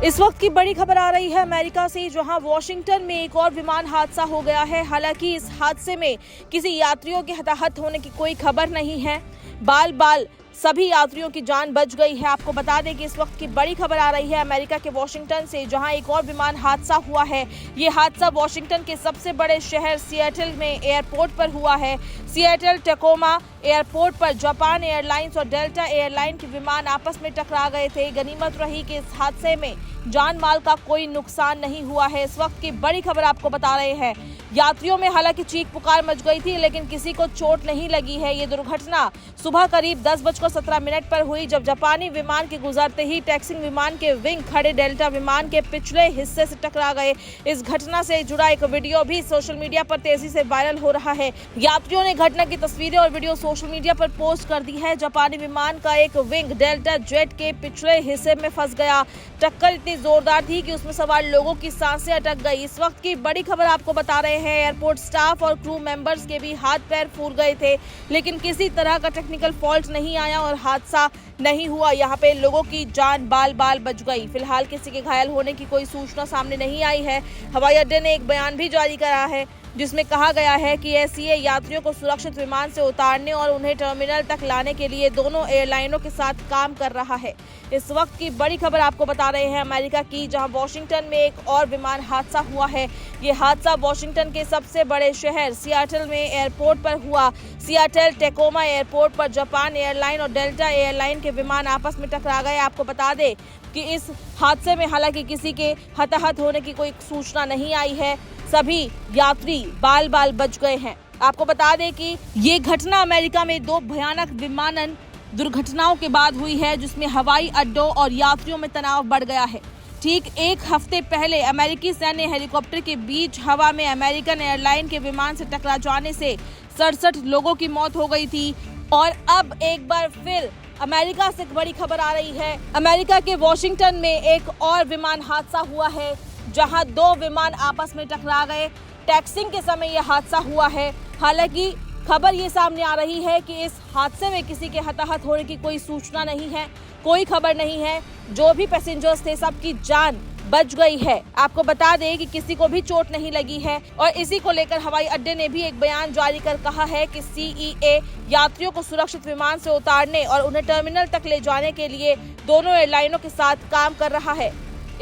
इस वक्त की बड़ी खबर आ रही है अमेरिका से, जहां वॉशिंगटन में एक और विमान हादसा हो गया है। हालांकि इस हादसे में किसी यात्रियों के हताहत होने की कोई खबर नहीं है। बाल सभी यात्रियों की जान बच गई है। आपको बता दें कि इस वक्त की बड़ी खबर आ रही है अमेरिका के वॉशिंगटन से, जहां एक और विमान हादसा हुआ है। ये हादसा वॉशिंगटन के सबसे बड़े शहर सिएटल में एयरपोर्ट पर हुआ है। सिएटल टैकोमा एयरपोर्ट पर जापान एयरलाइंस और डेल्टा एयरलाइन के विमान आपस में टकरा गए थे। गनीमत रही कि इस हादसे में जान माल का कोई नुकसान नहीं हुआ है। इस वक्त की बड़ी खबर आपको बता रहे हैं। यात्रियों में हालांकि चीख पुकार मच गई थी, लेकिन किसी को चोट नहीं लगी है। ये दुर्घटना सुबह करीब 10:17 पर हुई, जब जापानी विमान के गुजरते ही टैक्सिंग विमान के विंग खड़े डेल्टा विमान के पिछले हिस्से से टकरा गए। इस घटना से जुड़ा एक वीडियो भी सोशल मीडिया पर तेजी से वायरल हो रहा है। यात्रियों ने घटना की तस्वीरें और वीडियो सोशल मीडिया पर पोस्ट कर दी है। जापानी विमान का एक विंग डेल्टा जेट के पिछले हिस्से में फंस गया। टक्कर इतनी जोरदार थी कि उसमें सवार लोगों की सांसें अटक गई। इस वक्त की बड़ी खबर आपको बता रहे हैं, एयरपोर्ट स्टाफ और क्रू मेंबर्स के भी हाथ पैर फूल गए थे, लेकिन किसी तरह का टेक्निकल फॉल्ट नहीं आया और हादसा नहीं हुआ। यहाँ पे लोगों की जान बाल बच गई। फिलहाल किसी के घायल होने की कोई सूचना सामने नहीं आई है। हवाई अड्डे ने एक बयान भी जारी करा है, जिसमें कहा गया है कि एसीए यात्रियों को सुरक्षित विमान से उतारने और उन्हें टर्मिनल तक लाने के लिए दोनों एयरलाइनों के साथ काम कर रहा है। इस वक्त की बड़ी खबर आपको बता रहे हैं अमेरिका की, जहां वॉशिंगटन में एक और विमान हादसा हुआ है। ये हादसा वॉशिंगटन के सबसे बड़े शहर सिएटल में एयरपोर्ट पर हुआ। सिएटल टैकोमा एयरपोर्ट पर जापान एयरलाइन और डेल्टा एयरलाइन के विमान आपस में टकरा गए। आपको बता दें कि इस हादसे में हालांकि किसी के हताहत होने की कोई सूचना नहीं आई है। सभी यात्री बाल बच गए हैं। आपको बता दें कि ये घटना अमेरिका में दो भयानक विमानन दुर्घटनाओं के बाद हुई है, जिसमें हवाई अड्डों और यात्रियों में तनाव बढ़ गया है। ठीक एक हफ्ते पहले अमेरिकी सैन्य हेलीकॉप्टर के बीच हवा में अमेरिकन एयरलाइन के विमान से टकरा जाने से 67 लोगों की मौत हो गई थी। और अब एक बार फिर अमेरिका से बड़ी खबर आ रही है। अमेरिका के वॉशिंगटन में एक और विमान हादसा हुआ है, जहां दो विमान आपस में टकरा गए। टैक्सिंग के समय यह हादसा हुआ है। हालांकि खबर ये सामने आ रही है कि इस हादसे में किसी के हताहत होने की कोई सूचना नहीं है, कोई खबर नहीं है। जो भी पैसेंजर्स थे सबकी जान बच गई है। आपको बता दें कि किसी को भी चोट नहीं लगी है। और इसी को लेकर हवाई अड्डे ने भी एक बयान जारी कर कहा है कि सीईए यात्रियों को सुरक्षित विमान से उतारने और उन्हें टर्मिनल तक ले जाने के लिए दोनों एयरलाइनों के साथ काम कर रहा है।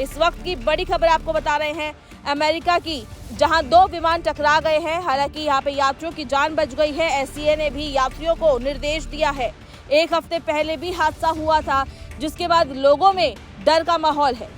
इस वक्त की बड़ी खबर आपको बता रहे हैं अमेरिका की, जहां दो विमान टकरा गए हैं। हालांकि यहाँ पे यात्रियों की जान बच गई है। एसीए ने भी यात्रियों को निर्देश दिया है। एक हफ्ते पहले भी हादसा हुआ था, जिसके बाद लोगों में डर का माहौल है।